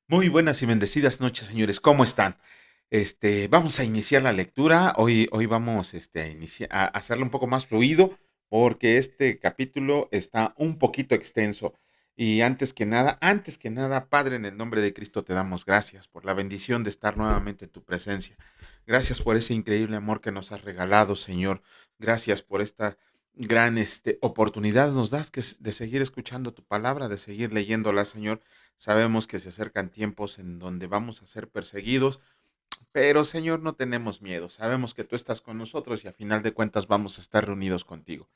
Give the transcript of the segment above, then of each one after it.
Muy buenas y bendecidas noches, señores. ¿Cómo están? Vamos a iniciar la lectura. Hoy vamos a hacerlo un poco más fluido porque este capítulo está un poquito extenso. Y antes que nada, Padre, en el nombre de Cristo te damos gracias por la bendición de estar nuevamente en tu presencia. Gracias por ese increíble amor que nos has regalado, Señor. Gracias por esta gran oportunidad nos das de seguir escuchando tu palabra, de seguir leyéndola, Señor. Sabemos que se acercan tiempos en donde vamos a ser perseguidos, pero Señor, no tenemos miedo. Sabemos que tú estás con nosotros y a final de cuentas vamos a estar reunidos contigo.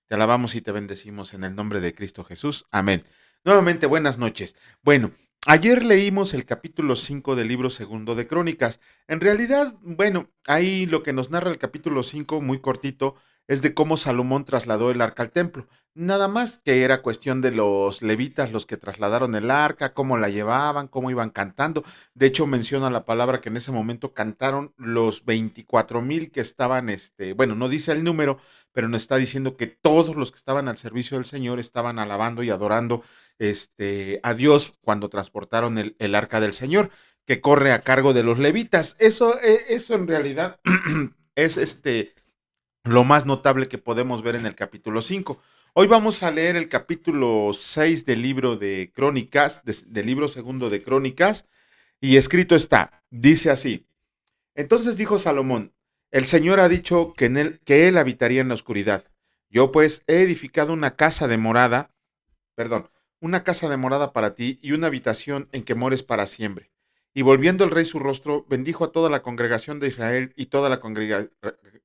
Te alabamos y te bendecimos en el nombre de Cristo Jesús. Amén. Nuevamente, buenas noches. Bueno, ayer leímos el capítulo 5 del libro segundo de Crónicas. En realidad, bueno, ahí lo que nos narra el capítulo 5, muy cortito, es de cómo Salomón trasladó el arca al templo. Nada más que era cuestión de los levitas los que trasladaron el arca, cómo la llevaban, cómo iban cantando. De hecho, menciona la palabra que en ese momento cantaron los 24,000 que estaban, bueno, no dice el número, pero nos está diciendo que todos los que estaban al servicio del Señor estaban alabando y adorando a Dios cuando transportaron el arca del Señor, que corre a cargo de los levitas. Eso en realidad es lo más notable que podemos ver en el capítulo 5. Hoy vamos a leer el capítulo 6 del libro de Crónicas, del libro segundo de Crónicas, y escrito está, dice así: entonces dijo Salomón: el Señor ha dicho que él habitaría en la oscuridad. Yo pues he edificado una casa de morada, perdón, una casa de morada para ti y una habitación en que mores para siempre. Y volviendo el rey su rostro, bendijo a toda la congregación de Israel y toda la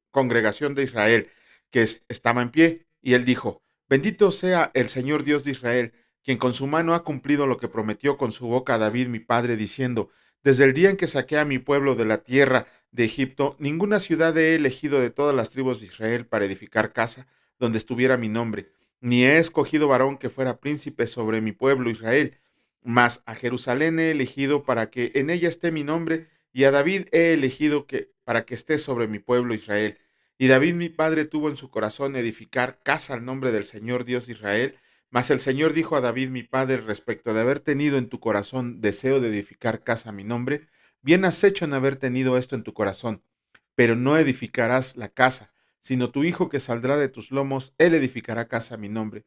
congregación de Israel estaba en pie. Y él dijo: bendito sea el Señor Dios de Israel, quien con su mano ha cumplido lo que prometió con su boca a David mi padre, diciendo: desde el día en que saqué a mi pueblo de la tierra de Egipto, ninguna ciudad he elegido de todas las tribus de Israel para edificar casa donde estuviera mi nombre, ni he escogido varón que fuera príncipe sobre mi pueblo Israel. Mas a Jerusalén he elegido para que en ella esté mi nombre, y a David he elegido para que esté sobre mi pueblo Israel. Y David mi padre tuvo en su corazón edificar casa al nombre del Señor Dios de Israel. Mas el Señor dijo a David mi padre respecto de haber tenido en tu corazón deseo de edificar casa a mi nombre: bien has hecho en haber tenido esto en tu corazón, pero no edificarás la casa, sino tu hijo que saldrá de tus lomos, él edificará casa a mi nombre.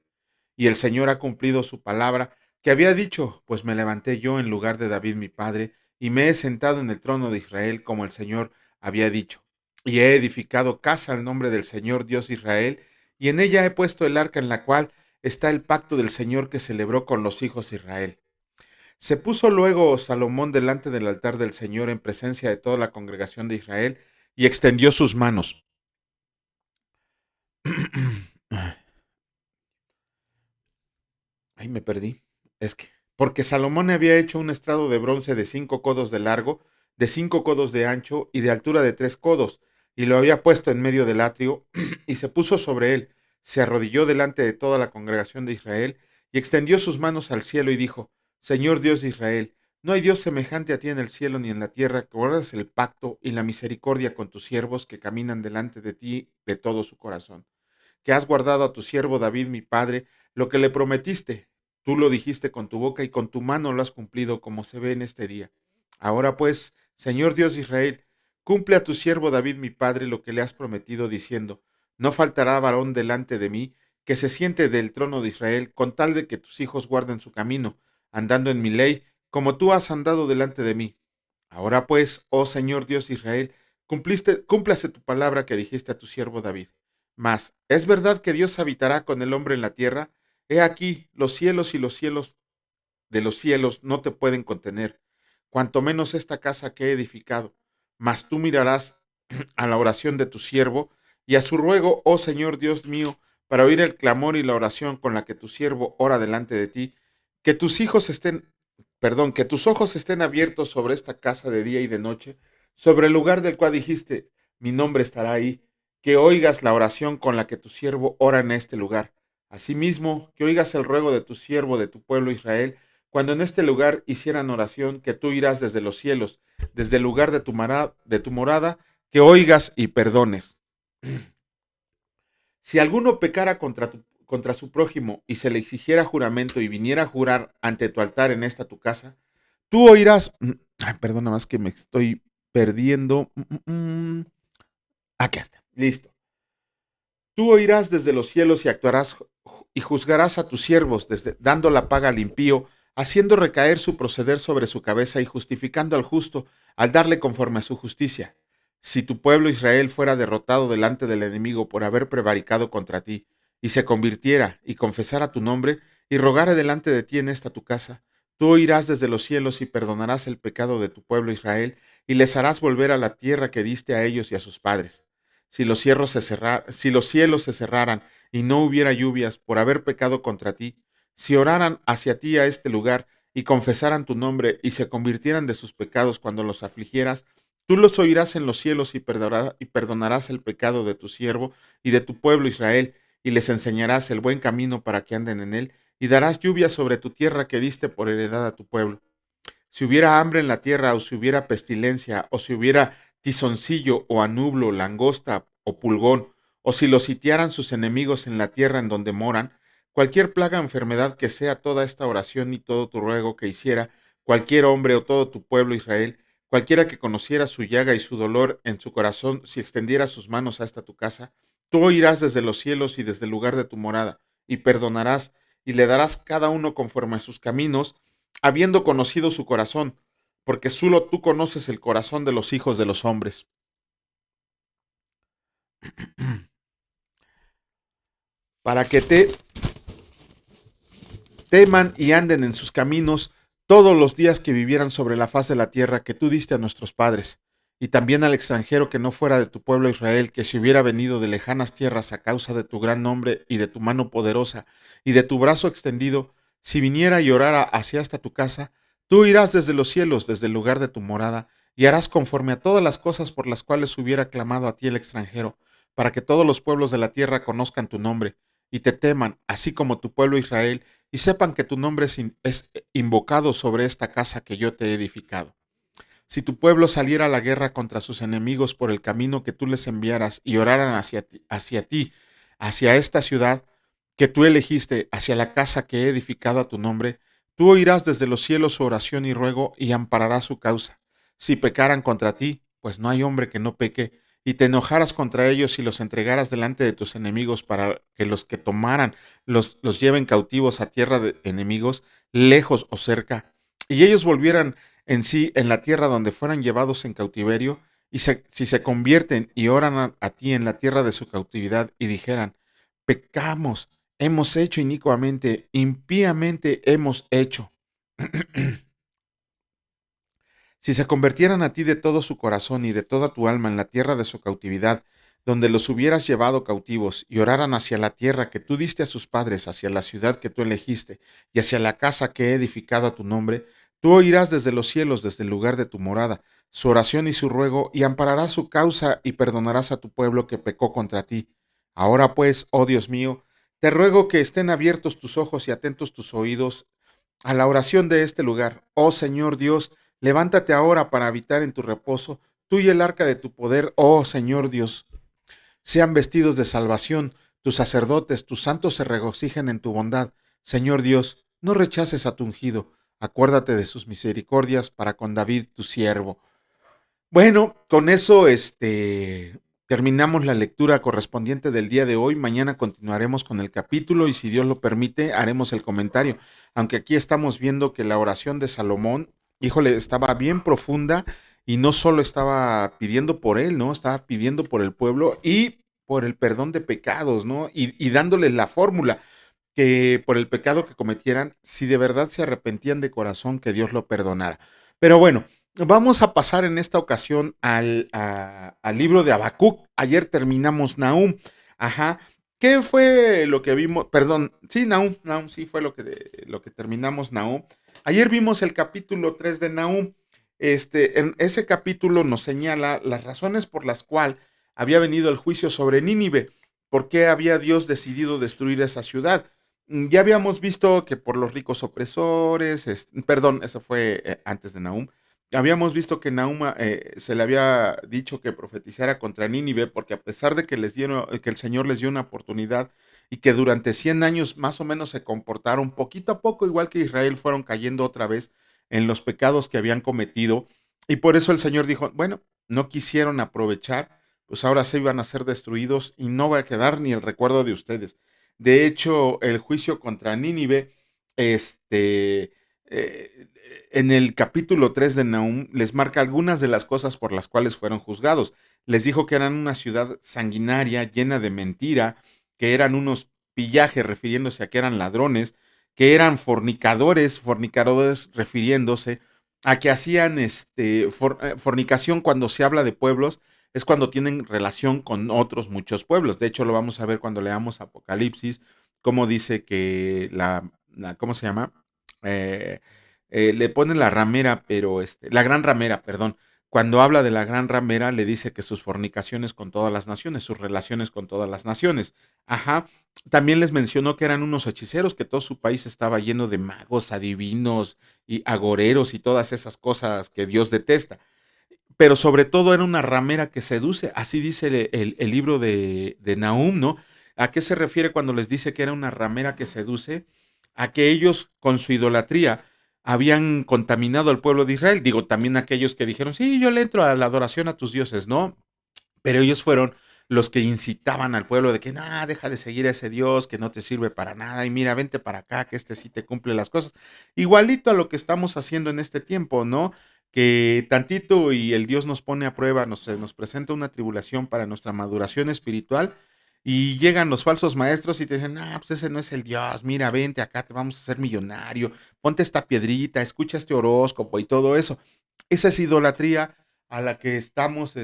Y el Señor ha cumplido su palabra que había dicho, pues me levanté yo en lugar de David mi padre, y me he sentado en el trono de Israel como el Señor había dicho. Y he edificado casa al nombre del Señor Dios de Israel, y en ella he puesto el arca en la cual está el pacto del Señor que celebró con los hijos de Israel. Se puso luego Salomón delante del altar del Señor en presencia de toda la congregación de Israel, y extendió sus manos. Ay, me perdí. Es que, porque Salomón había hecho un estrado de bronce de 5 codos de largo, de 5 codos de ancho y de altura de 3 codos, y lo había puesto en medio del atrio, y se puso sobre él, se arrodilló delante de toda la congregación de Israel, y extendió sus manos al cielo y dijo: Señor Dios de Israel, no hay Dios semejante a ti en el cielo ni en la tierra, que guardas el pacto y la misericordia con tus siervos que caminan delante de ti de todo su corazón, que has guardado a tu siervo David mi padre lo que le prometiste. Tú lo dijiste con tu boca y con tu mano lo has cumplido, como se ve en este día. Ahora pues, Señor Dios de Israel, cumple a tu siervo David mi padre lo que le has prometido, diciendo: no faltará varón delante de mí que se siente del trono de Israel, con tal de que tus hijos guarden su camino, andando en mi ley, como tú has andado delante de mí. Ahora pues, oh Señor Dios de Israel, cúmplase tu palabra que dijiste a tu siervo David. Mas, ¿es verdad que Dios habitará con el hombre en la tierra? He aquí, los cielos y los cielos de los cielos no te pueden contener, cuanto menos esta casa que he edificado. Mas tú mirarás a la oración de tu siervo y a su ruego, oh Señor Dios mío, para oír el clamor y la oración con la que tu siervo ora delante de ti, que tus hijos estén, que tus ojos estén abiertos sobre esta casa de día y de noche, sobre el lugar del cual dijiste, mi nombre estará ahí, que oigas la oración con la que tu siervo ora en este lugar. Asimismo, que oigas el ruego de tu siervo, de tu pueblo Israel, cuando en este lugar hicieran oración, que tú irás desde los cielos, desde el lugar de tu morada, que oigas y perdones. Si alguno pecara contra su prójimo y se le exigiera juramento y viniera a jurar ante tu altar en esta tu casa, Tú oirás, ay, perdona más que me estoy perdiendo. Aquí está, listo. Tú oirás desde los cielos y actuarás y juzgarás a tus siervos, dando la paga al impío, haciendo recaer su proceder sobre su cabeza y justificando al justo al darle conforme a su justicia. Si tu pueblo Israel fuera derrotado delante del enemigo por haber prevaricado contra ti, y se convirtiera y confesara tu nombre, y rogare delante de ti en esta tu casa, tú oirás desde los cielos y perdonarás el pecado de tu pueblo Israel, y les harás volver a la tierra que diste a ellos y a sus padres. Si los cielos se cerraran y no hubiera lluvias por haber pecado contra ti, si oraran hacia ti a este lugar y confesaran tu nombre y se convirtieran de sus pecados cuando los afligieras, tú los oirás en los cielos y perdonarás el pecado de tu siervo y de tu pueblo Israel, y les enseñarás el buen camino para que anden en él, y darás lluvia sobre tu tierra que diste por heredad a tu pueblo. Si hubiera hambre en la tierra, o si hubiera pestilencia, o si hubiera tizoncillo, o anublo, langosta, o pulgón, o si los sitiaran sus enemigos en la tierra en donde moran, cualquier plaga o enfermedad que sea toda esta oración y todo tu ruego que hiciera cualquier hombre o todo tu pueblo Israel, cualquiera que conociera su llaga y su dolor en su corazón, si extendiera sus manos hasta tu casa, tú oirás desde los cielos y desde el lugar de tu morada, y perdonarás, y le darás cada uno conforme a sus caminos, habiendo conocido su corazón, porque solo tú conoces el corazón de los hijos de los hombres, para que te teman y anden en sus caminos todos los días que vivieran sobre la faz de la tierra que tú diste a nuestros padres, y también al extranjero que no fuera de tu pueblo Israel, que si hubiera venido de lejanas tierras a causa de tu gran nombre y de tu mano poderosa y de tu brazo extendido, si viniera y orara hacia hasta tu casa, tú irás desde los cielos, desde el lugar de tu morada, y harás conforme a todas las cosas por las cuales hubiera clamado a ti el extranjero, para que todos los pueblos de la tierra conozcan tu nombre, y te teman, así como tu pueblo Israel, y sepan que tu nombre es invocado sobre esta casa que yo te he edificado. Si tu pueblo saliera a la guerra contra sus enemigos por el camino que tú les enviaras y oraran hacia esta ciudad que tú elegiste, hacia la casa que he edificado a tu nombre, tú oirás desde los cielos su oración y ruego y ampararás su causa. Si pecaran contra ti, pues no hay hombre que no peque, y te enojaras contra ellos y los entregaras delante de tus enemigos para que los que tomaran los lleven cautivos a tierra de enemigos, lejos o cerca, y ellos volvieran en sí en la tierra donde fueran llevados en cautiverio, y si se convierten y oran a ti en la tierra de su cautividad y dijeran, pecamos, hemos hecho inicuamente, impíamente hemos hecho. Si se convirtieran a ti de todo su corazón y de toda tu alma en la tierra de su cautividad, donde los hubieras llevado cautivos, y oraran hacia la tierra que tú diste a sus padres, hacia la ciudad que tú elegiste, y hacia la casa que he edificado a tu nombre, tú oirás desde los cielos, desde el lugar de tu morada, su oración y su ruego, y ampararás su causa y perdonarás a tu pueblo que pecó contra ti. Ahora pues, oh Dios mío, te ruego que estén abiertos tus ojos y atentos tus oídos a la oración de este lugar. Oh Señor Dios, levántate ahora para habitar en tu reposo, tú y el arca de tu poder, oh Señor Dios. Sean vestidos de salvación, tus sacerdotes, tus santos se regocijen en tu bondad. Señor Dios, no rechaces a tu ungido, acuérdate de sus misericordias para con David tu siervo. Bueno, con eso terminamos la lectura correspondiente del día de hoy. Mañana continuaremos con el capítulo y si Dios lo permite haremos el comentario. Aunque aquí estamos viendo que la oración de Salomón, híjole, estaba bien profunda y no solo estaba pidiendo por él, ¿no? Estaba pidiendo por el pueblo y por el perdón de pecados, ¿no? Y dándoles la fórmula que por el pecado que cometieran, si de verdad se arrepentían de corazón, que Dios lo perdonara. Pero bueno, vamos a pasar en esta ocasión al libro de Habacuc. Ayer terminamos Nahum. Ajá. ¿Qué fue lo que vimos? Perdón, sí, Nahum sí fue lo que terminamos Nahum. Ayer vimos el capítulo 3 de Nahum. En ese capítulo nos señala las razones por las cuales había venido el juicio sobre Nínive. ¿Por qué había Dios decidido destruir esa ciudad? Ya habíamos visto que por los ricos opresores, perdón, eso fue antes de Nahum. Habíamos visto que Nahum se le había dicho que profetizara contra Nínive, porque a pesar de que que el Señor les dio una oportunidad y que durante 100 años más o menos se comportaron poquito a poco, igual que Israel, fueron cayendo otra vez. en los pecados que habían cometido. Y por eso el Señor dijo, bueno, no quisieron aprovechar, pues ahora se iban a ser destruidos y no va a quedar ni el recuerdo de ustedes. De hecho, el juicio contra Nínive, este, eh, en el capítulo 3 de Nahum, les marca algunas de las cosas por las cuales fueron juzgados. Les dijo que eran una ciudad sanguinaria, llena de mentira, que eran unos pillajes, refiriéndose a que eran ladrones, que eran fornicadores refiriéndose a que hacían fornicación. Cuando se habla de pueblos, es cuando tienen relación con otros muchos pueblos. De hecho, lo vamos a ver cuando leamos Apocalipsis, cómo dice que ¿cómo se llama? Eh, Le ponen la ramera, pero la gran ramera, perdón. Cuando habla de la gran ramera, le dice que sus fornicaciones con todas las naciones, sus relaciones con todas las naciones. Ajá. También les mencionó que eran unos hechiceros, que todo su país estaba lleno de magos, adivinos y agoreros y todas esas cosas que Dios detesta. Pero sobre todo era una ramera que seduce, así dice el libro de Nahum, ¿no? ¿A qué se refiere cuando les dice que era una ramera que seduce? A que ellos con su idolatría habían contaminado al pueblo de Israel. Digo, también aquellos que dijeron, sí, yo le entro a la adoración a tus dioses, ¿no? Pero ellos fueron los que incitaban al pueblo de que, nada, deja de seguir a ese Dios que no te sirve para nada y mira, vente para acá, que este sí te cumple las cosas. Igualito a lo que estamos haciendo en este tiempo, ¿no? Que tantito y el Dios nos pone a prueba, nos presenta una tribulación para nuestra maduración espiritual y llegan los falsos maestros y te dicen, ah, pues ese no es el Dios, mira, vente acá, te vamos a hacer millonario, ponte esta piedrita, escucha este horóscopo y todo eso. Esa es idolatría a la que estamos,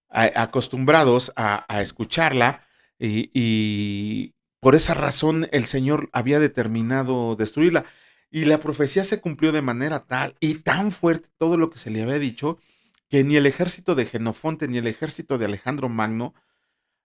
acostumbrados a escucharla y por esa razón el Señor había determinado destruirla. Y la profecía se cumplió de manera tal y tan fuerte todo lo que se le había dicho que ni el ejército de Genofonte ni el ejército de Alejandro Magno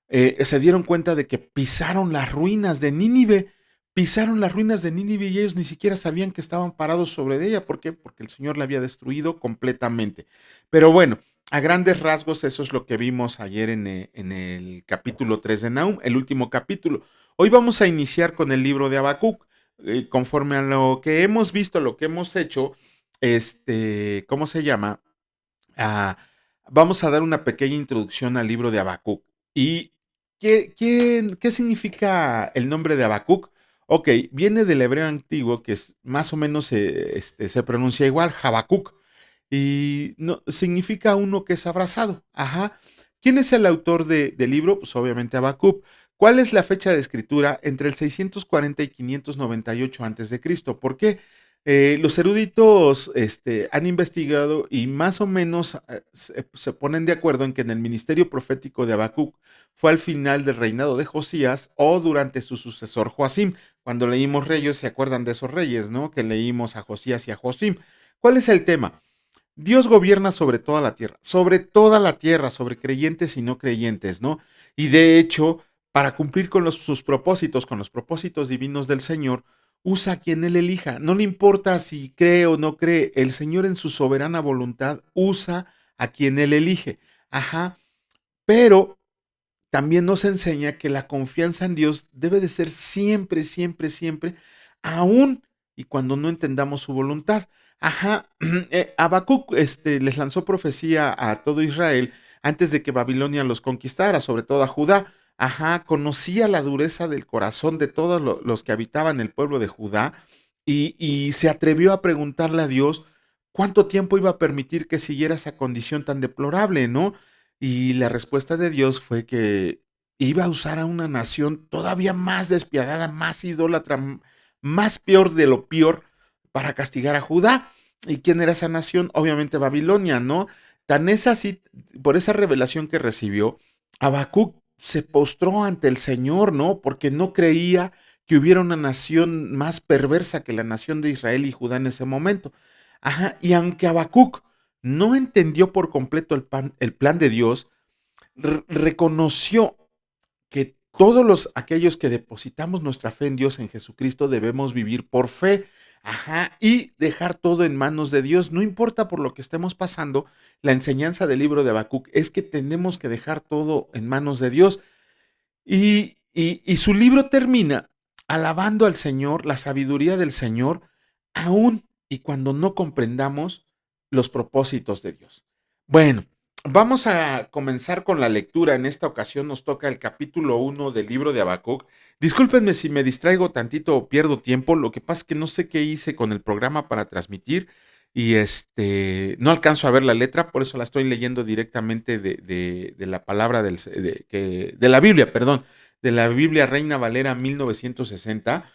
se dieron cuenta de que pisaron las ruinas de Nínive y ellos ni siquiera sabían que estaban parados sobre ella. ¿Por qué? Porque el Señor la había destruido completamente. Pero bueno, a grandes rasgos eso es lo que vimos ayer en el capítulo 3 de Nahum, el último capítulo. Hoy vamos a iniciar con el libro de Habacuc. Conforme a lo que hemos visto, lo que hemos hecho, ¿cómo se llama? Ah, Vamos a dar una pequeña introducción al libro de Habacuc. ¿Y qué significa el nombre de Habacuc? Ok, viene del hebreo antiguo, que es más o menos se pronuncia igual, Habacuc, y no, significa uno que es abrazado. Ajá. ¿Quién es el autor del libro? Pues obviamente Habacuc. ¿Cuál es la fecha de escritura? Entre el 640 y 598 antes de Cristo. ¿Por qué? Los eruditos han investigado y más o menos se ponen de acuerdo en que en el ministerio profético de Habacuc fue al final del reinado de Josías o durante su sucesor Joacim. Cuando leímos Reyes, se acuerdan de esos reyes, ¿no? Que leímos a Josías y a Joacim. ¿Cuál es el tema? Dios gobierna toda la tierra, sobre creyentes y no creyentes, ¿no? Y de hecho, para cumplir con sus propósitos, con los propósitos divinos del Señor, usa a quien Él elija. No le importa si cree o no cree, el Señor en su soberana voluntad usa a quien Él elige. Ajá, pero también nos enseña que la confianza en Dios debe de ser siempre, siempre, siempre, aún y cuando no entendamos su voluntad. Ajá, Habacuc les lanzó profecía a todo Israel antes de que Babilonia los conquistara, sobre todo a Judá. Ajá, conocía la dureza del corazón de todos los que habitaban el pueblo de Judá y se atrevió a preguntarle a Dios cuánto tiempo iba a permitir que siguiera esa condición tan deplorable, ¿no? Y la respuesta de Dios fue que iba a usar a una nación todavía más despiadada, más idólatra, más peor de lo peor para castigar a Judá. ¿Y quién era esa nación? Obviamente Babilonia, ¿no? Tan es así, por esa revelación que recibió, Habacuc se postró ante el Señor, ¿no? Porque no creía que hubiera una nación más perversa que la nación de Israel y Judá en ese momento. Ajá, y aunque Habacuc no entendió por completo el plan de Dios, reconoció que todos aquellos que depositamos nuestra fe en Dios, en Jesucristo, debemos vivir por fe. Ajá, y dejar todo en manos de Dios. No importa por lo que estemos pasando, la enseñanza del libro de Habacuc es que tenemos que dejar todo en manos de Dios. Y su libro termina alabando al Señor, la sabiduría del Señor, aún y cuando no comprendamos los propósitos de Dios. Bueno, vamos a comenzar con la lectura. En esta ocasión nos toca el capítulo 1 del libro de Habacuc. Discúlpenme si me distraigo tantito o pierdo tiempo. Lo que pasa es que no sé qué hice con el programa para transmitir y no alcanzo a ver la letra, por eso la estoy leyendo directamente de la palabra de la Biblia, perdón, de la Biblia Reina Valera 1960,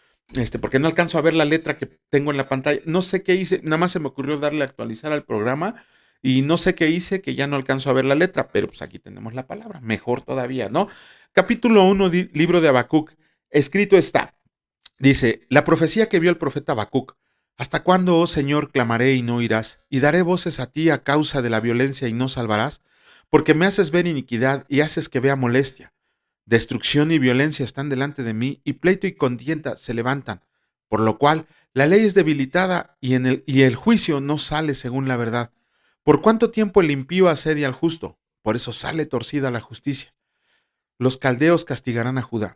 porque no alcanzo a ver la letra que tengo en la pantalla. No sé qué hice, nada más se me ocurrió darle a actualizar al programa y no sé qué hice, que ya no alcanzo a ver la letra, pero pues aquí tenemos la palabra, mejor todavía, ¿no? Capítulo 1, libro de Habacuc, escrito está. Dice, la profecía que vio el profeta Habacuc: ¿hasta cuándo, oh Señor, clamaré y no oirás? ¿Y daré voces a ti a causa de la violencia y no salvarás? Porque me haces ver iniquidad y haces que vea molestia. Destrucción y violencia están delante de mí, y pleito y contienda se levantan. Por lo cual, la ley es debilitada y el juicio no sale según la verdad. ¿Por cuánto tiempo el impío asedia al justo? Por eso sale torcida la justicia. Los caldeos castigarán a Judá.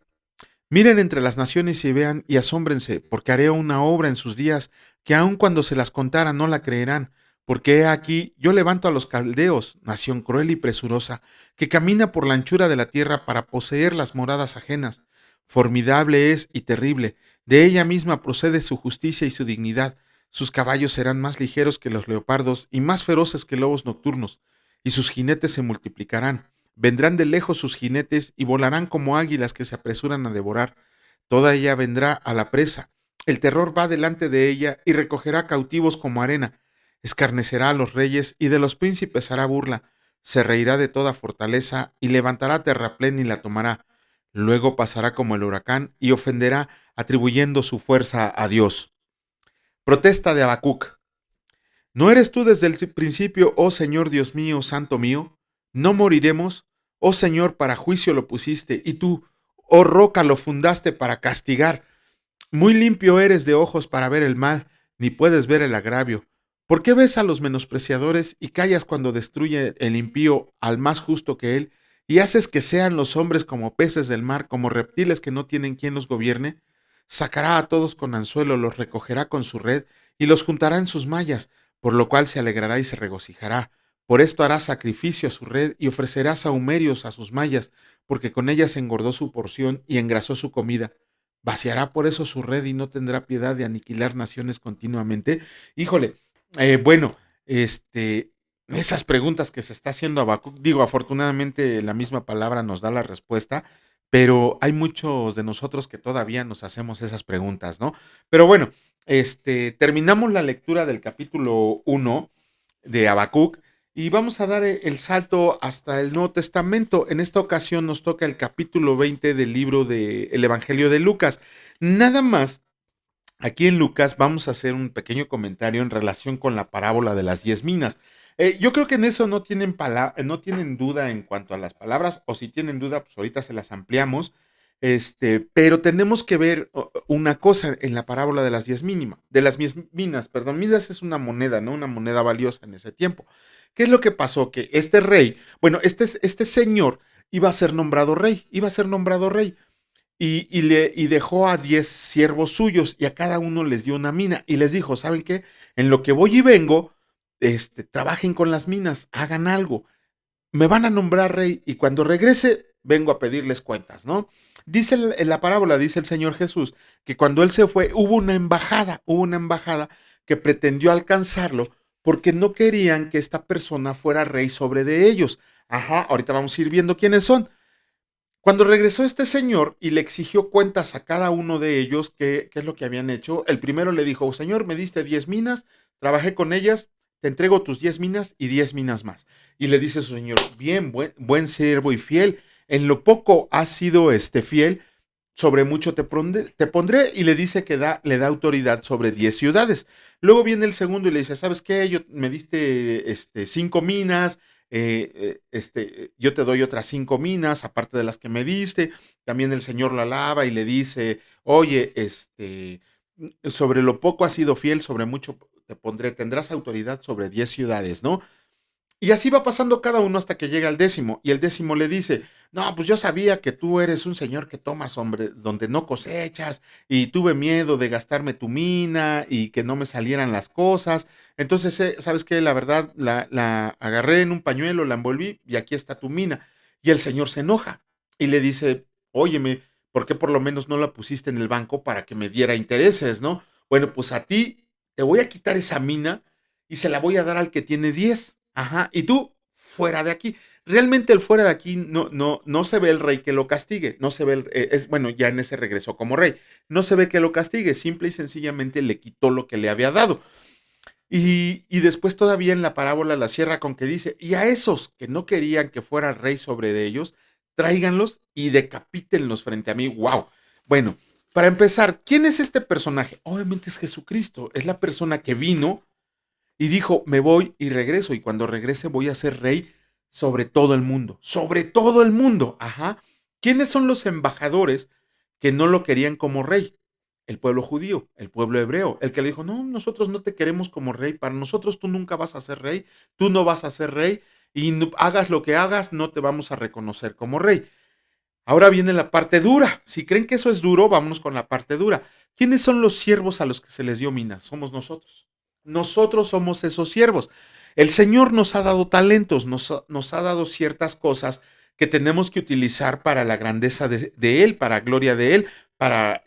Miren entre las naciones y vean y asómbrense, porque haré una obra en sus días que aun cuando se las contara no la creerán, porque he aquí yo levanto a los caldeos, nación cruel y presurosa, que camina por la anchura de la tierra para poseer las moradas ajenas. Formidable es y terrible, de ella misma procede su justicia y su dignidad. Sus caballos serán más ligeros que los leopardos y más feroces que lobos nocturnos, y sus jinetes se multiplicarán. Vendrán de lejos sus jinetes y volarán como águilas que se apresuran a devorar. Toda ella vendrá a la presa. El terror va delante de ella y recogerá cautivos como arena. Escarnecerá a los reyes y de los príncipes hará burla. Se reirá de toda fortaleza y levantará terraplén y la tomará. Luego pasará como el huracán y ofenderá, atribuyendo su fuerza a Dios. Protesta de Habacuc. ¿No eres tú desde el principio, oh Señor Dios mío, santo mío? ¿No moriremos? Oh Señor, para juicio lo pusiste, y tú, oh roca, lo fundaste para castigar. Muy limpio eres de ojos para ver el mal, ni puedes ver el agravio. ¿Por qué ves a los menospreciadores y callas cuando destruye el impío al más justo que él, y haces que sean los hombres como peces del mar, como reptiles que no tienen quien los gobierne? Sacará a todos con anzuelo, los recogerá con su red, y los juntará en sus mallas, por lo cual se alegrará y se regocijará. Por esto hará sacrificio a su red y ofrecerá sahumerios a sus mallas, porque con ellas engordó su porción y engrasó su comida. Vaciará por eso su red y no tendrá piedad de aniquilar naciones continuamente. Híjole, bueno, esas preguntas que se está haciendo Habacuc, digo, afortunadamente la misma palabra nos da la respuesta, pero hay muchos de nosotros que todavía nos hacemos esas preguntas, ¿no? Pero bueno, terminamos la lectura del capítulo 1 de Habacuc y vamos a dar el salto hasta el Nuevo Testamento. En esta ocasión nos toca el capítulo 20 del libro del Evangelio de Lucas. Nada más, aquí en Lucas vamos a hacer un pequeño comentario en relación con la parábola de las 10 minas. Yo creo que en eso no tienen duda en cuanto a las palabras, o si tienen duda, pues ahorita se las ampliamos. Pero tenemos que ver una cosa en la parábola de las 10 minas, perdón, minas es una moneda, ¿no? Una moneda valiosa en ese tiempo. ¿Qué es lo que pasó? Que este rey, bueno, este señor iba a ser nombrado rey, y dejó a 10 siervos suyos y a cada uno les dio una mina y les dijo, ¿saben qué? En lo que voy y vengo, trabajen con las minas, hagan algo, me van a nombrar rey y cuando regrese vengo a pedirles cuentas, ¿no? Dice en la parábola, dice el Señor Jesús, que cuando él se fue hubo una embajada que pretendió alcanzarlo porque no querían que esta persona fuera rey sobre de ellos. Ajá, ahorita vamos a ir viendo quiénes son. Cuando regresó este señor y le exigió cuentas a cada uno de ellos, qué es lo que habían hecho, el primero le dijo, señor, me diste 10 minas, trabajé con ellas, te entrego tus 10 minas y 10 minas más. Y le dice su señor, bien, buen siervo y fiel, en lo poco has sido fiel, sobre mucho te pondré, y le dice que le da autoridad sobre 10 ciudades. Luego viene el segundo y le dice, ¿sabes qué? Me diste 5 minas, yo te doy otras 5 minas, aparte de las que me diste. También el Señor lo alaba y le dice, oye, sobre lo poco has sido fiel, sobre mucho te pondré, tendrás autoridad sobre 10 ciudades, ¿no? Y así va pasando cada uno hasta que llega al décimo. Y el décimo le dice, No, pues yo sabía que tú eres un señor que tomas, hombre, donde no cosechas, y tuve miedo de gastarme tu mina y que no me salieran las cosas. Entonces, ¿sabes qué? La verdad, la agarré en un pañuelo, la envolví y aquí está tu mina. Y el señor se enoja y le dice, óyeme, ¿por qué por lo menos no la pusiste en el banco para que me diera intereses, no? Bueno, pues a ti te voy a quitar esa mina y se la voy a dar al que tiene 10. Ajá, y tú, fuera de aquí. Realmente el fuera de aquí no se ve el rey que lo castigue, no se ve, bueno, ya en ese regresó como rey, no se ve que lo castigue, simple y sencillamente le quitó lo que le había dado. Y después todavía en la parábola la cierra con que dice, y a esos que no querían que fuera rey sobre de ellos, tráiganlos y decapítenlos frente a mí. ¡Wow! Bueno, para empezar, ¿quién es este personaje? Obviamente es Jesucristo, es la persona que vino y dijo, me voy y regreso, y cuando regrese voy a ser rey sobre todo el mundo, sobre todo el mundo. Ajá. ¿Quiénes son los embajadores que no lo querían como rey? El pueblo judío, el pueblo hebreo, el que le dijo, no, nosotros no te queremos como rey, para nosotros tú nunca vas a ser rey, tú no vas a ser rey, y no, hagas lo que hagas, no te vamos a reconocer como rey. Ahora viene la parte dura. Si creen que eso es duro, vámonos con la parte dura. ¿Quiénes son los siervos a los que se les dio minas? Somos nosotros. Nosotros somos esos siervos. El Señor nos ha dado talentos, nos ha dado ciertas cosas que tenemos que utilizar para la grandeza de Él, para gloria de Él, para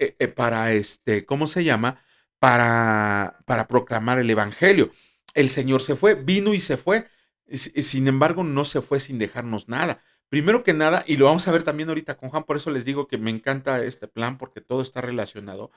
¿cómo se llama? Para proclamar el Evangelio. El Señor se fue, vino y se fue. Sin embargo, no se fue sin dejarnos nada. Primero que nada, y lo vamos a ver también ahorita con Juan, por eso les digo que me encanta este plan, porque todo está relacionado.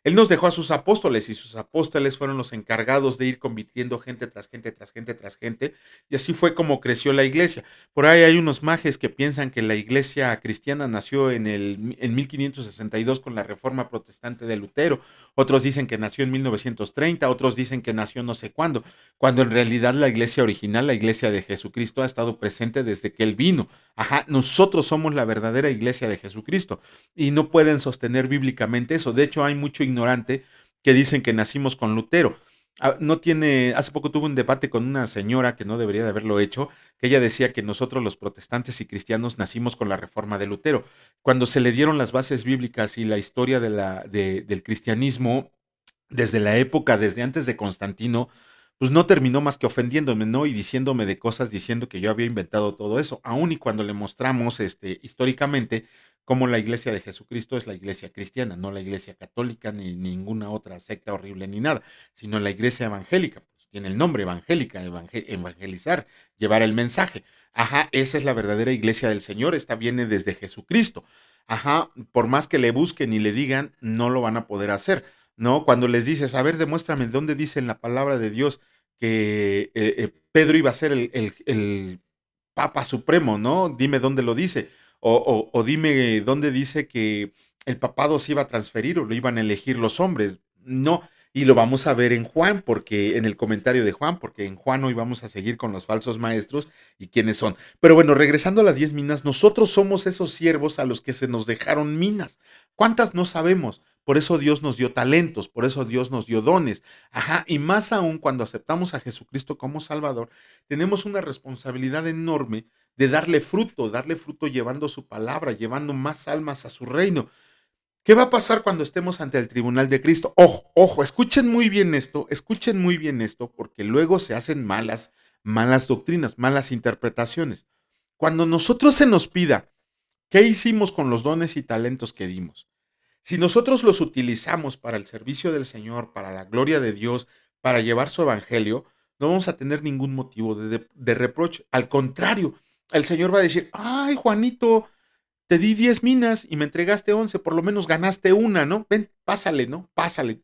Él nos dejó a sus apóstoles y sus apóstoles fueron los encargados de ir convirtiendo gente tras gente, tras gente, tras gente. Y así fue como creció la iglesia. Por ahí hay unos majes que piensan que la iglesia cristiana nació en 1562 con la reforma protestante de Lutero. Otros dicen que nació en 1930, otros dicen que nació no sé cuándo, cuando en realidad la iglesia original, la iglesia de Jesucristo, ha estado presente desde que Él vino. Ajá, nosotros somos la verdadera iglesia de Jesucristo y no pueden sostener bíblicamente eso. De hecho, hay mucho ignorante que dicen que nacimos con Lutero. No tiene, hace poco tuve un debate con una señora que no debería de haberlo hecho, que ella decía que nosotros los protestantes y cristianos nacimos con la reforma de Lutero. Cuando se le dieron las bases bíblicas y la historia del cristianismo desde la época, desde antes de Constantino, pues no terminó más que ofendiéndome, ¿no? Y diciéndome de cosas, diciendo que yo había inventado todo eso, aun y cuando le mostramos históricamente cómo la iglesia de Jesucristo es la iglesia cristiana, no la iglesia católica ni ninguna otra secta horrible ni nada, sino la iglesia evangélica, pues tiene el nombre evangélica, evangelizar, llevar el mensaje. Ajá, esa es la verdadera iglesia del Señor, esta viene desde Jesucristo. Ajá, por más que le busquen y le digan, no lo van a poder hacer. ¿No? Cuando les dices, a ver, demuéstrame dónde dice en la palabra de Dios que Pedro iba a ser el Papa Supremo, ¿no? Dime dónde lo dice. O dime dónde dice que el papado se iba a transferir o lo iban a elegir los hombres. No, y lo vamos a ver en Juan, porque en el comentario de Juan, porque en Juan hoy vamos a seguir con los falsos maestros y quiénes son. Pero bueno, regresando a las 10 minas, nosotros somos esos siervos a los que se nos dejaron minas. ¿Cuántas no sabemos? Por eso Dios nos dio talentos, por eso Dios nos dio dones. Ajá, y más aún cuando aceptamos a Jesucristo como Salvador, tenemos una responsabilidad enorme de darle fruto llevando su palabra, llevando más almas a su reino. ¿Qué va a pasar cuando estemos ante el tribunal de Cristo? Ojo, ojo, escuchen muy bien esto, porque luego se hacen malas doctrinas, malas interpretaciones. Cuando nosotros se nos pida, ¿qué hicimos con los dones y talentos que dimos? Si nosotros los utilizamos para el servicio del Señor, para la gloria de Dios, para llevar su evangelio, no vamos a tener ningún motivo de reproche. Al contrario, el Señor va a decir, ay, Juanito, te di 10 minas y me entregaste 11, por lo menos ganaste una, ¿no? Ven, pásale, ¿no? Pásale,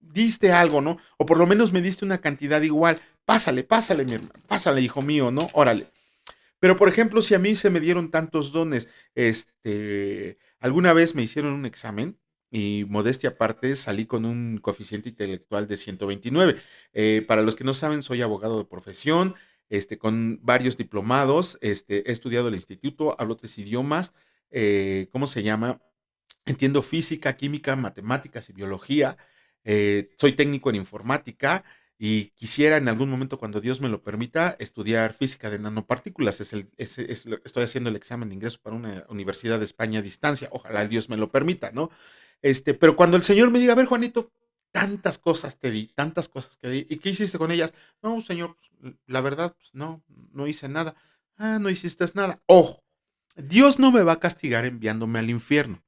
diste algo, ¿no? O por lo menos me diste una cantidad igual. Pásale, pásale, mi hermano, pásale, hijo mío, ¿no? Órale. Pero, por ejemplo, si a mí se me dieron tantos dones, alguna vez me hicieron un examen y modestia aparte salí con un coeficiente intelectual de 129. Para los que no saben, soy abogado de profesión, con varios diplomados, he estudiado el instituto, hablo 3 idiomas, ¿cómo se llama? Entiendo física, química, matemáticas y biología. Soy técnico en informática y quisiera en algún momento, cuando Dios me lo permita, estudiar física de nanopartículas. Estoy haciendo el examen de ingreso para una universidad de España a distancia. Ojalá Dios me lo permita, ¿no? Pero cuando el Señor me diga, a ver, Juanito, tantas cosas te di, tantas cosas que di, ¿y qué hiciste con ellas? No, Señor, pues, la verdad, pues no, no hice nada. Ah, no hiciste nada. Ojo, Dios no me va a castigar enviándome al infierno.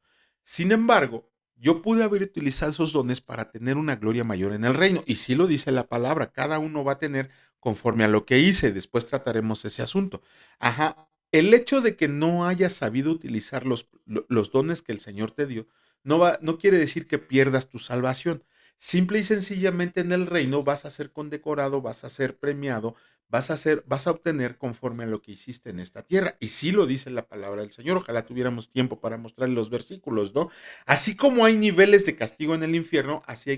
Sin embargo, yo pude haber utilizado esos dones para tener una gloria mayor en el reino. Y sí lo dice la palabra, cada uno va a tener conforme a lo que hice. Después trataremos ese asunto. Ajá. El hecho de que no hayas sabido utilizar los dones que el Señor te dio, no quiere decir que pierdas tu salvación. Simple y sencillamente en el reino vas a ser condecorado, vas a ser premiado, vas a obtener conforme a lo que hiciste en esta tierra. Y sí lo dice la palabra del Señor. Ojalá tuviéramos tiempo para mostrarle los versículos, ¿no? Así como hay niveles de castigo en el infierno, así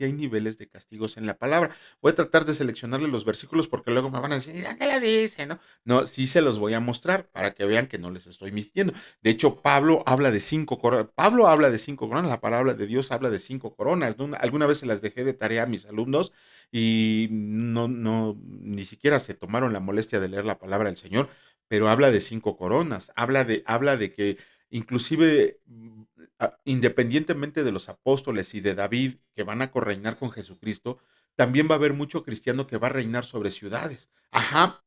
hay niveles de castigos en la palabra. Voy a tratar de seleccionarle los versículos porque luego me van a decir, ¿dónde la dice, no? No, sí se los voy a mostrar para que vean que no les estoy mintiendo. De hecho, Pablo habla de 5 coronas. Pablo habla de 5 coronas. La palabra de Dios habla de 5 coronas, ¿no? Alguna vez se las dejé de tarea a mis alumnos y no, ni siquiera se tomaron la molestia de leer la palabra del Señor, pero habla de 5 coronas, habla de que inclusive independientemente de los apóstoles y de David que van a correinar con Jesucristo, también va a haber mucho cristiano que va a reinar sobre ciudades. Ajá,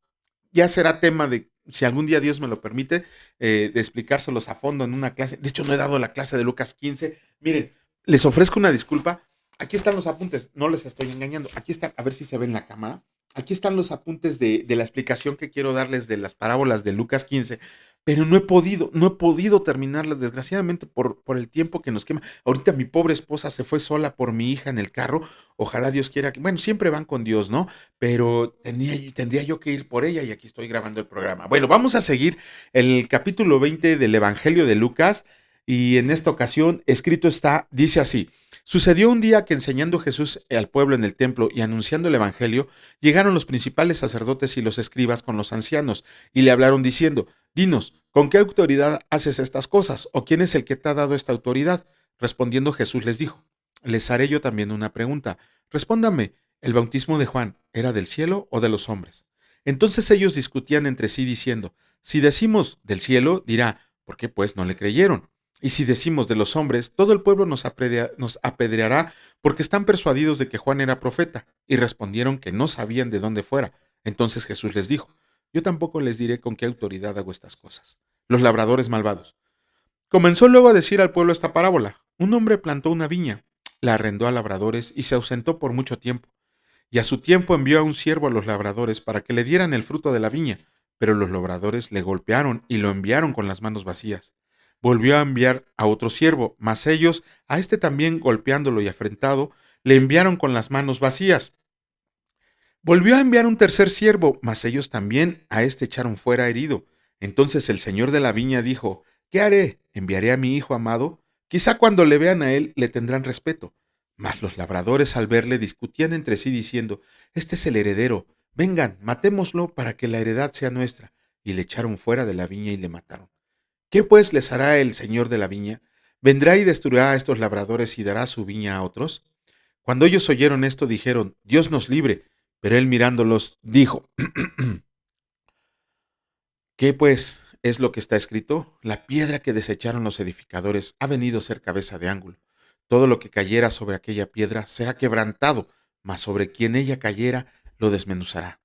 ya será tema de, si algún día Dios me lo permite, de explicárselos a fondo en una clase. De hecho, no he dado la clase de Lucas 15. Miren, les ofrezco una disculpa. Aquí están los apuntes, no les estoy engañando. Aquí están, a ver si se ve en la cámara. Aquí están los apuntes de la explicación que quiero darles de las parábolas de Lucas 15, pero no he podido terminarlas, desgraciadamente, por el tiempo que nos quema. Ahorita mi pobre esposa se fue sola por mi hija en el carro. Ojalá Dios quiera que, bueno, siempre van con Dios, ¿no? Pero tendría yo que ir por ella y aquí estoy grabando el programa. Bueno, vamos a seguir el capítulo 20 del Evangelio de Lucas y en esta ocasión escrito está, dice así. Sucedió un día que enseñando Jesús al pueblo en el templo y anunciando el Evangelio, llegaron los principales sacerdotes y los escribas con los ancianos y le hablaron diciendo, dinos, ¿con qué autoridad haces estas cosas? ¿O quién es el que te ha dado esta autoridad? Respondiendo Jesús les dijo, les haré yo también una pregunta. Respóndame, ¿el bautismo de Juan era del cielo o de los hombres? Entonces ellos discutían entre sí diciendo, si decimos del cielo, dirá, ¿por qué pues no le creyeron? Y si decimos de los hombres, todo el pueblo nos apedreará porque están persuadidos de que Juan era profeta. Y respondieron que no sabían de dónde fuera. Entonces Jesús les dijo, yo tampoco les diré con qué autoridad hago estas cosas. Los labradores malvados. Comenzó luego a decir al pueblo esta parábola. Un hombre plantó una viña, la arrendó a labradores y se ausentó por mucho tiempo. Y a su tiempo envió a un siervo a los labradores para que le dieran el fruto de la viña, pero los labradores le golpearon y lo enviaron con las manos vacías. Volvió a enviar a otro siervo, mas ellos, a este también golpeándolo y afrentado, le enviaron con las manos vacías. Volvió a enviar un tercer siervo, mas ellos también a este echaron fuera herido. Entonces el señor de la viña dijo, ¿qué haré? ¿Enviaré a mi hijo amado? Quizá cuando le vean a él le tendrán respeto. Mas los labradores al verle discutían entre sí diciendo, este es el heredero, vengan, matémoslo para que la heredad sea nuestra. Y le echaron fuera de la viña y le mataron. ¿Qué pues les hará el señor de la viña? ¿Vendrá y destruirá a estos labradores y dará su viña a otros? Cuando ellos oyeron esto, dijeron, Dios nos libre. Pero él mirándolos, dijo, ¿qué pues es lo que está escrito? La piedra que desecharon los edificadores ha venido a ser cabeza de ángulo. Todo lo que cayera sobre aquella piedra será quebrantado, mas sobre quien ella cayera lo desmenuzará.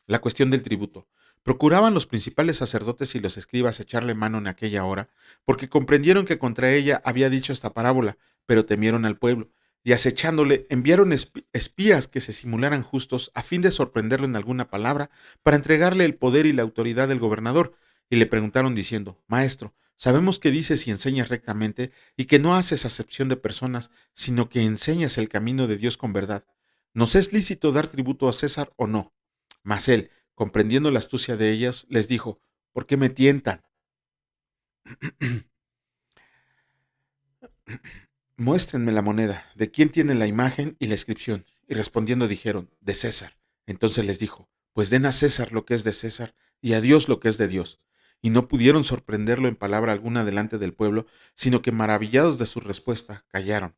La cuestión del tributo. Procuraban los principales sacerdotes y los escribas echarle mano en aquella hora, porque comprendieron que contra ella había dicho esta parábola, pero temieron al pueblo, y acechándole enviaron espías que se simularan justos a fin de sorprenderlo en alguna palabra, para entregarle el poder y la autoridad del gobernador, y le preguntaron diciendo, Maestro, sabemos que dices y enseñas rectamente, y que no haces acepción de personas, sino que enseñas el camino de Dios con verdad. ¿Nos es lícito dar tributo a César o no? Mas él, comprendiendo la astucia de ellas, les dijo, ¿por qué me tientan? Muéstrenme la moneda, ¿de quién tiene la imagen y la inscripción? Y respondiendo dijeron, de César. Entonces les dijo, pues den a César lo que es de César y a Dios lo que es de Dios. Y no pudieron sorprenderlo en palabra alguna delante del pueblo, sino que maravillados de su respuesta, callaron.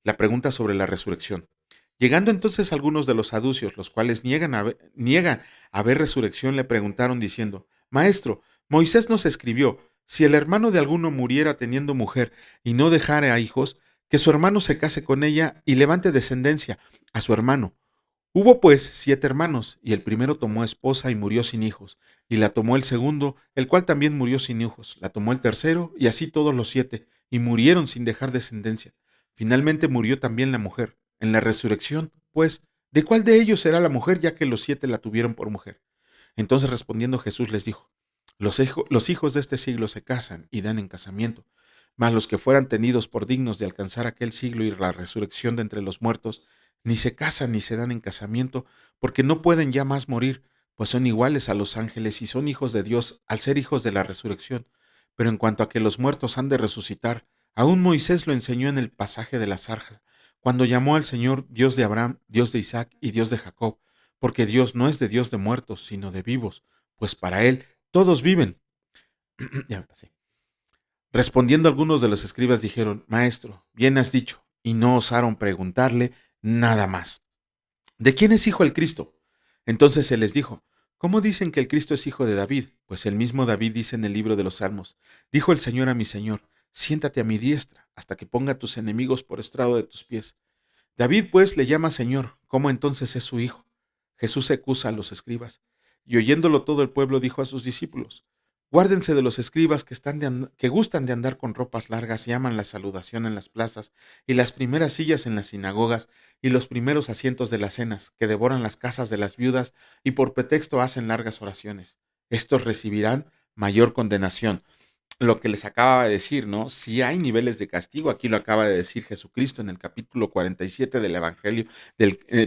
La pregunta sobre la resurrección. Llegando entonces algunos de los saduceos, los cuales niegan haber resurrección, le preguntaron diciendo: Maestro, Moisés nos escribió, si el hermano de alguno muriera teniendo mujer y no dejare a hijos, que su hermano se case con ella y levante descendencia a su hermano. Hubo pues 7 hermanos, y el primero tomó esposa y murió sin hijos, y la tomó el segundo, el cual también murió sin hijos, la tomó el tercero, y así todos los 7, y murieron sin dejar descendencia. Finalmente murió también la mujer. En la resurrección, pues, ¿de cuál de ellos será la mujer, ya que los 7 la tuvieron por mujer? Entonces respondiendo Jesús les dijo: los hijos de este siglo se casan y dan en casamiento, mas los que fueran tenidos por dignos de alcanzar aquel siglo y la resurrección de entre los muertos, ni se casan ni se dan en casamiento, porque no pueden ya más morir, pues son iguales a los ángeles y son hijos de Dios al ser hijos de la resurrección. Pero en cuanto a que los muertos han de resucitar, aún Moisés lo enseñó en el pasaje de la zarza, cuando llamó al Señor Dios de Abraham, Dios de Isaac y Dios de Jacob, porque Dios no es de Dios de muertos, sino de vivos, pues para él todos viven. Ya me pasé. Respondiendo algunos de los escribas dijeron: Maestro, bien has dicho, y no osaron preguntarle nada más. ¿De quién es hijo el Cristo? Entonces se les dijo: ¿Cómo dicen que el Cristo es hijo de David? Pues el mismo David dice en el libro de los Salmos: Dijo el Señor a mi Señor: Siéntate a mi diestra, hasta que ponga a tus enemigos por estrado de tus pies. David pues le llama Señor. ¿Cómo entonces es su hijo? Jesús acusa a los escribas. Y oyéndolo todo el pueblo dijo a sus discípulos: Guárdense de los escribas que gustan de andar con ropas largas y aman la saludación en las plazas y las primeras sillas en las sinagogas y los primeros asientos de las cenas, que devoran las casas de las viudas y por pretexto hacen largas oraciones. Estos recibirán mayor condenación. Lo que les acaba de decir, ¿no? Si hay niveles de castigo, aquí lo acaba de decir Jesucristo en el capítulo 47 del Evangelio,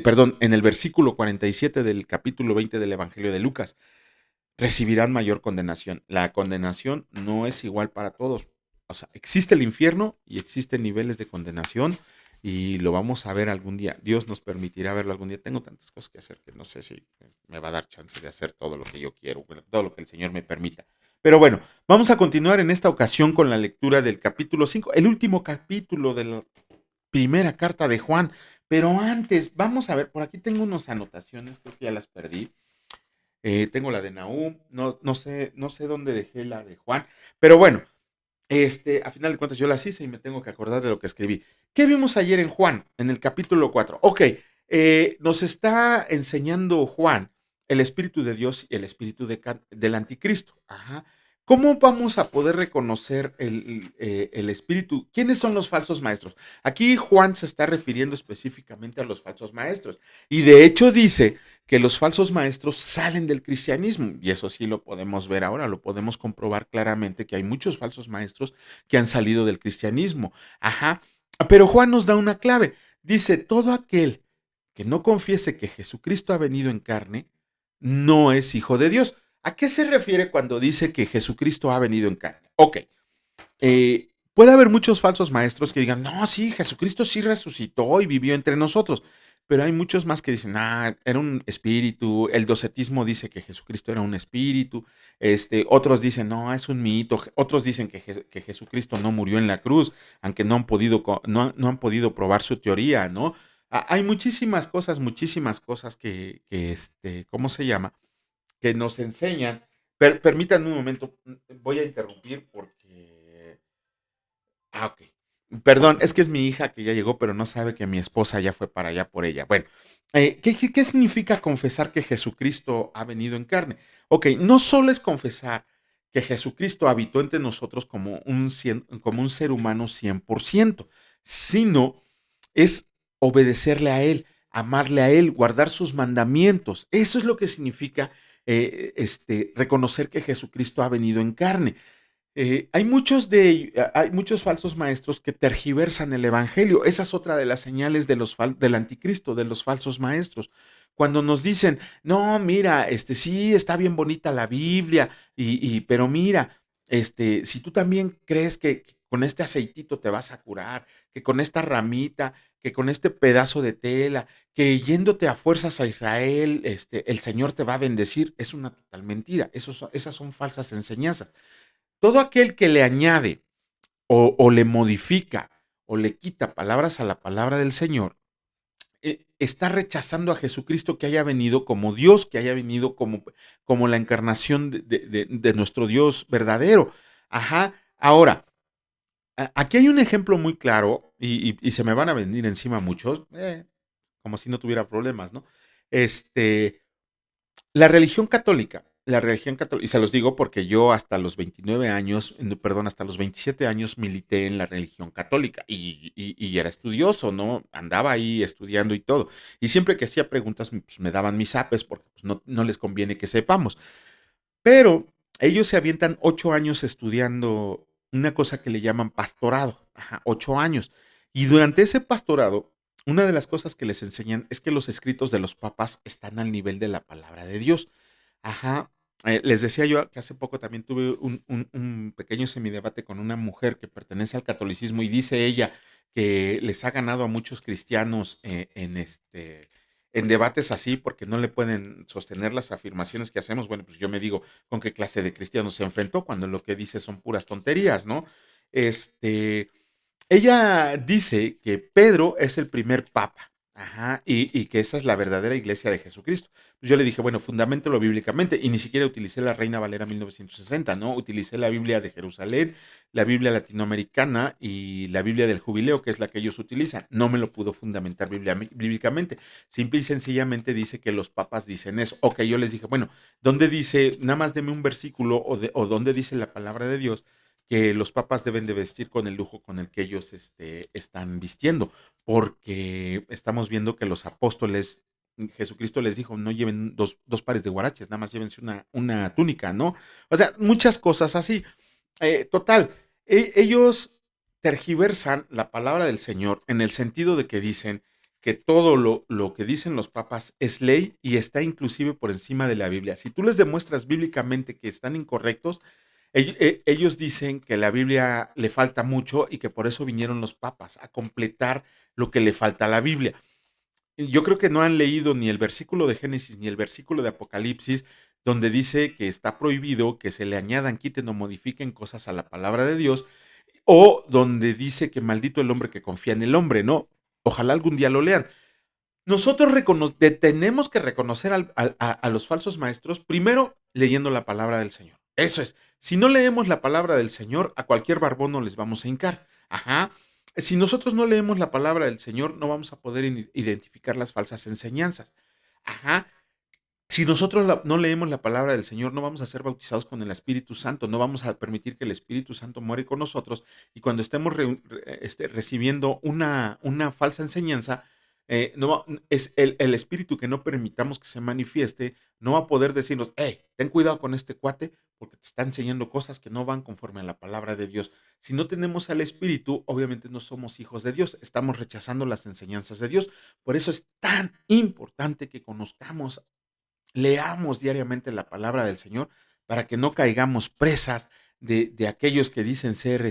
perdón, en el versículo 47 del capítulo 20 del Evangelio de Lucas. Recibirán mayor condenación. La condenación no es igual para todos. O sea, existe el infierno y existen niveles de condenación y lo vamos a ver algún día. Dios nos permitirá verlo algún día. Tengo tantas cosas que hacer que no sé si me va a dar chance de hacer todo lo que yo quiero, todo lo que el Señor me permita. Pero bueno, vamos a continuar en esta ocasión con la lectura del capítulo 5, el último capítulo de la primera carta de Juan. Pero antes, vamos a ver, por aquí tengo unas anotaciones, creo que ya las perdí. Tengo la de Nahum, no sé dónde dejé la de Juan, pero bueno, a final de cuentas yo las hice y me tengo que acordar de lo que escribí. ¿Qué vimos ayer en Juan, en el capítulo 4? Ok, nos está enseñando Juan el Espíritu de Dios y el Espíritu del Anticristo. Ajá. ¿Cómo vamos a poder reconocer el Espíritu? ¿Quiénes son los falsos maestros? Aquí Juan se está refiriendo específicamente a los falsos maestros. Y de hecho dice que los falsos maestros salen del cristianismo. Y eso sí lo podemos ver ahora, lo podemos comprobar claramente que hay muchos falsos maestros que han salido del cristianismo. Ajá. Pero Juan nos da una clave. Dice: todo aquel que no confiese que Jesucristo ha venido en carne, no es hijo de Dios. ¿A qué se refiere cuando dice que Jesucristo ha venido en carne? Ok, puede haber muchos falsos maestros que digan: no, sí, Jesucristo sí resucitó y vivió entre nosotros. Pero hay muchos más que dicen: era un espíritu. El docetismo dice que Jesucristo era un espíritu. Otros dicen: no, es un mito. Otros dicen que Jesucristo no murió en la cruz, aunque no han podido probar su teoría, ¿no? Hay muchísimas cosas ¿cómo se llama? Que nos enseñan. Permítanme un momento, voy a interrumpir porque... Ok. Perdón, es que es mi hija que ya llegó, pero no sabe que mi esposa ya fue para allá por ella. Bueno, ¿qué significa confesar que Jesucristo ha venido en carne? Ok, no solo es confesar que Jesucristo habitó entre nosotros como un ser humano 100%, sino es obedecerle a Él, amarle a Él, guardar sus mandamientos. Eso es lo que significa reconocer que Jesucristo ha venido en carne. Hay muchos falsos maestros que tergiversan el evangelio. Esa es otra de las señales del anticristo, de los falsos maestros. Cuando nos dicen: no, mira, sí, está bien bonita la Biblia, pero mira, si tú también crees que con este aceitito te vas a curar, que con esta ramita, que con este pedazo de tela, que yéndote a fuerzas a Israel, el Señor te va a bendecir, es una total mentira. Esas son falsas enseñanzas. Todo aquel que le añade o le modifica o le quita palabras a la palabra del Señor, está rechazando a Jesucristo que haya venido como Dios, que haya venido como la encarnación de nuestro Dios verdadero. Ajá. Ahora, aquí hay un ejemplo muy claro y se me van a venir encima muchos, como si no tuviera problemas, ¿no? Este, la religión católica, y se los digo porque yo hasta los 29 años, no, perdón, hasta los 27 años milité en la religión católica y era estudioso, ¿no? Andaba ahí estudiando y todo. Y siempre que hacía preguntas, pues, me daban mis apes porque pues, no les conviene que sepamos. Pero ellos se avientan 8 años estudiando una cosa que le llaman pastorado. Ajá, 8 años. Y durante ese pastorado, una de las cosas que les enseñan es que los escritos de los papas están al nivel de la palabra de Dios. Ajá. Les decía yo que hace poco también tuve un pequeño semidebate con una mujer que pertenece al catolicismo y dice ella que les ha ganado a muchos cristianos en debates así porque no le pueden sostener las afirmaciones que hacemos. Bueno, pues yo me digo, ¿con qué clase de cristianos se enfrentó cuando lo que dice son puras tonterías, ¿no? Este, ella dice que Pedro es el primer papa, ajá, y que esa es la verdadera iglesia de Jesucristo. Pues yo le dije, bueno, fundamentalo bíblicamente, y ni siquiera utilicé la Reina Valera 1960, ¿no? Utilicé la Biblia de Jerusalén, la Biblia latinoamericana y la Biblia del Jubileo, que es la que ellos utilizan. No me lo pudo fundamentar bíblicamente. Simple y sencillamente dice que los papas dicen eso. Ok, yo les dije, bueno, ¿dónde dice, nada más deme un versículo o dónde dice la palabra de Dios que los papas deben de vestir con el lujo con el que ellos están vistiendo? Porque estamos viendo que los apóstoles, Jesucristo les dijo, no lleven dos pares de guaraches, nada más llévense una túnica, ¿no? O sea, muchas cosas así. Total, ellos tergiversan la palabra del Señor en el sentido de que dicen que todo lo que dicen los papas es ley y está inclusive por encima de la Biblia. Si tú les demuestras bíblicamente que están incorrectos, ellos dicen que la Biblia le falta mucho y que por eso vinieron los papas a completar lo que le falta a la Biblia. Yo creo que no han leído ni el versículo de Génesis ni el versículo de Apocalipsis, donde dice que está prohibido que se le añadan, quiten o modifiquen cosas a la palabra de Dios, o donde dice que maldito el hombre que confía en el hombre, ¿no? Ojalá algún día lo lean. Nosotros tenemos que reconocer a los falsos maestros primero leyendo la palabra del Señor. Eso es. Si no leemos la palabra del Señor, a cualquier barbón no les vamos a hincar. Ajá. Si nosotros no leemos la palabra del Señor, no vamos a poder identificar las falsas enseñanzas. Ajá. Si nosotros no leemos la palabra del Señor, no vamos a ser bautizados con el Espíritu Santo, no vamos a permitir que el Espíritu Santo muere con nosotros y cuando estemos recibiendo una falsa enseñanza, es el Espíritu que no permitamos que se manifieste, no va a poder decirnos, hey, ten cuidado con este cuate porque te está enseñando cosas que no van conforme a la palabra de Dios. Si no tenemos al Espíritu, obviamente no somos hijos de Dios, estamos rechazando las enseñanzas de Dios. Por eso es tan importante que conozcamos, leamos diariamente la palabra del Señor para que no caigamos presas de aquellos que dicen ser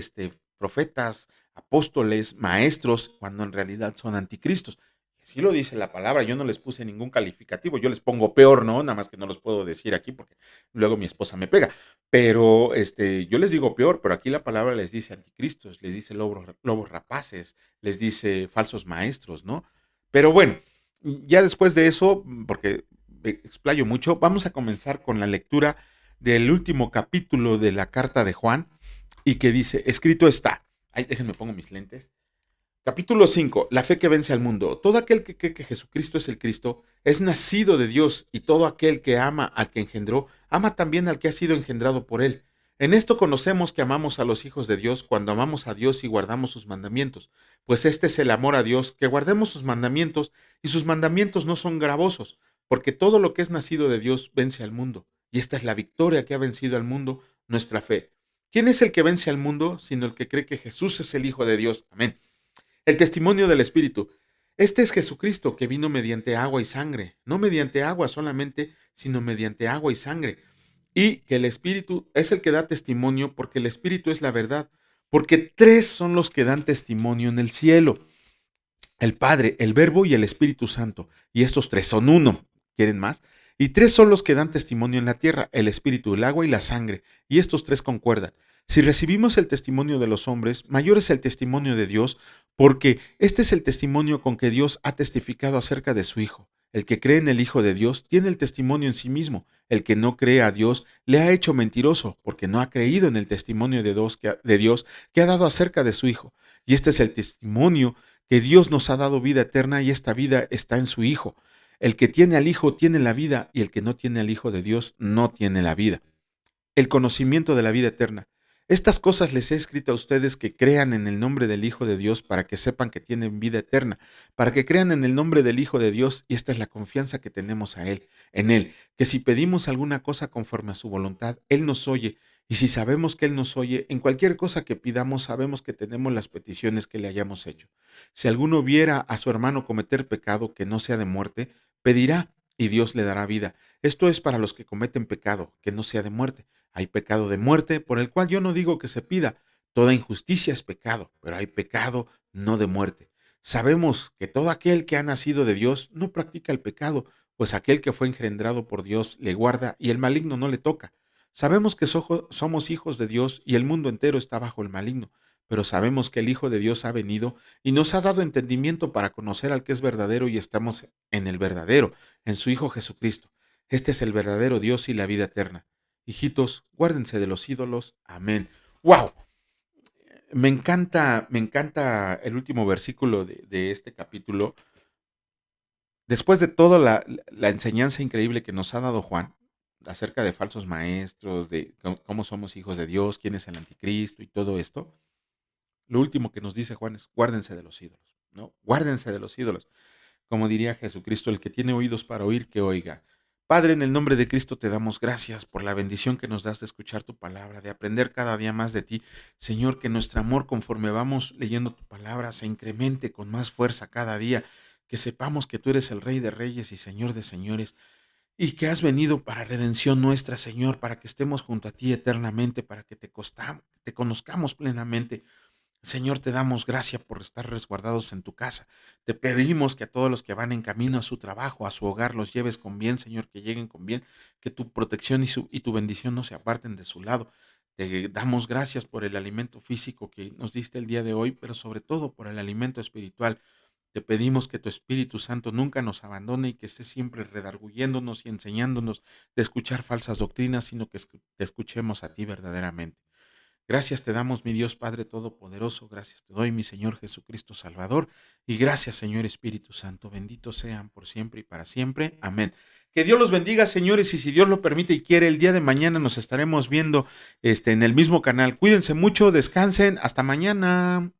profetas, apóstoles, maestros, cuando en realidad son anticristos. Así lo dice la palabra, yo no les puse ningún calificativo, yo les pongo peor, ¿no? Nada más que no los puedo decir aquí porque luego mi esposa me pega. Pero yo les digo peor, pero aquí la palabra les dice anticristos, les dice lobos rapaces, les dice falsos maestros, ¿no? Pero bueno, ya después de eso, porque explayo mucho, vamos a comenzar con la lectura del último capítulo de la carta de Juan y que dice, escrito está. Ay, déjenme pongo mis lentes. Capítulo 5, la fe que vence al mundo. Todo aquel que cree que Jesucristo es el Cristo es nacido de Dios y todo aquel que ama al que engendró, ama también al que ha sido engendrado por él. En esto conocemos que amamos a los hijos de Dios cuando amamos a Dios y guardamos sus mandamientos, pues este es el amor a Dios, que guardemos sus mandamientos y sus mandamientos no son gravosos, porque todo lo que es nacido de Dios vence al mundo, y esta es la victoria que ha vencido al mundo, nuestra fe. ¿Quién es el que vence al mundo sino el que cree que Jesús es el Hijo de Dios? Amén. El testimonio del Espíritu. Este es Jesucristo que vino mediante agua y sangre, no mediante agua solamente, sino mediante agua y sangre. Y que el Espíritu es el que da testimonio porque el Espíritu es la verdad, porque tres son los que dan testimonio en el cielo: el Padre, el Verbo y el Espíritu Santo. Y estos tres son uno. ¿Quieren más? Y tres son los que dan testimonio en la tierra: el Espíritu, el agua y la sangre. Y estos tres concuerdan. Si recibimos el testimonio de los hombres, mayor es el testimonio de Dios, Porque este es el testimonio con que Dios ha testificado acerca de su Hijo. El que cree en el Hijo de Dios tiene el testimonio en sí mismo. El que no cree a Dios le ha hecho mentiroso, porque no ha creído en el testimonio de Dios que ha dado acerca de su Hijo. Y este es el testimonio que Dios nos ha dado vida eterna y esta vida está en su Hijo. El que tiene al Hijo tiene la vida y el que no tiene al Hijo de Dios no tiene la vida. El conocimiento de la vida eterna. Estas cosas les he escrito a ustedes que crean en el nombre del Hijo de Dios para que sepan que tienen vida eterna, para que crean en el nombre del Hijo de Dios, y esta es la confianza que tenemos en Él, que si pedimos alguna cosa conforme a su voluntad, Él nos oye, y si sabemos que Él nos oye, en cualquier cosa que pidamos sabemos que tenemos las peticiones que le hayamos hecho. Si alguno viera a su hermano cometer pecado que no sea de muerte, pedirá, y Dios le dará vida. Esto es para los que cometen pecado, que no sea de muerte. Hay pecado de muerte, por el cual yo no digo que se pida. Toda injusticia es pecado, pero hay pecado no de muerte. Sabemos que todo aquel que ha nacido de Dios no practica el pecado, pues aquel que fue engendrado por Dios le guarda y el maligno no le toca. Sabemos que somos hijos de Dios y el mundo entero está bajo el maligno, pero sabemos que el Hijo de Dios ha venido y nos ha dado entendimiento para conocer al que es verdadero y estamos en el verdadero, en su Hijo Jesucristo. Este es el verdadero Dios y la vida eterna. Hijitos, guárdense de los ídolos. Amén. ¡Wow! Me encanta el último versículo de este capítulo. Después de toda la enseñanza increíble que nos ha dado Juan acerca de falsos maestros, de cómo somos hijos de Dios, quién es el anticristo y todo esto, lo último que nos dice Juan es guárdense de los ídolos, ¿no? Guárdense de los ídolos. Como diría Jesucristo, el que tiene oídos para oír, que oiga. Padre, en el nombre de Cristo te damos gracias por la bendición que nos das de escuchar tu palabra, de aprender cada día más de ti. Señor, que nuestro amor conforme vamos leyendo tu palabra se incremente con más fuerza cada día, que sepamos que tú eres el Rey de Reyes y Señor de Señores, y que has venido para redención nuestra, Señor, para que estemos junto a ti eternamente, para que te conozcamos plenamente. Señor, te damos gracias por estar resguardados en tu casa. Te pedimos que a todos los que van en camino a su trabajo, a su hogar, los lleves con bien, Señor, que lleguen con bien, que tu protección y tu bendición no se aparten de su lado. Te damos gracias por el alimento físico que nos diste el día de hoy, pero sobre todo por el alimento espiritual. Te pedimos que tu Espíritu Santo nunca nos abandone y que esté siempre redarguyéndonos y enseñándonos de escuchar falsas doctrinas, sino que te escuchemos a ti verdaderamente. Gracias te damos, mi Dios Padre Todopoderoso, gracias te doy, mi Señor Jesucristo Salvador, y gracias, Señor Espíritu Santo, benditos sean por siempre y para siempre. Amén. Que Dios los bendiga, señores, y si Dios lo permite y quiere, el día de mañana nos estaremos viendo en el mismo canal. Cuídense mucho, descansen, hasta mañana.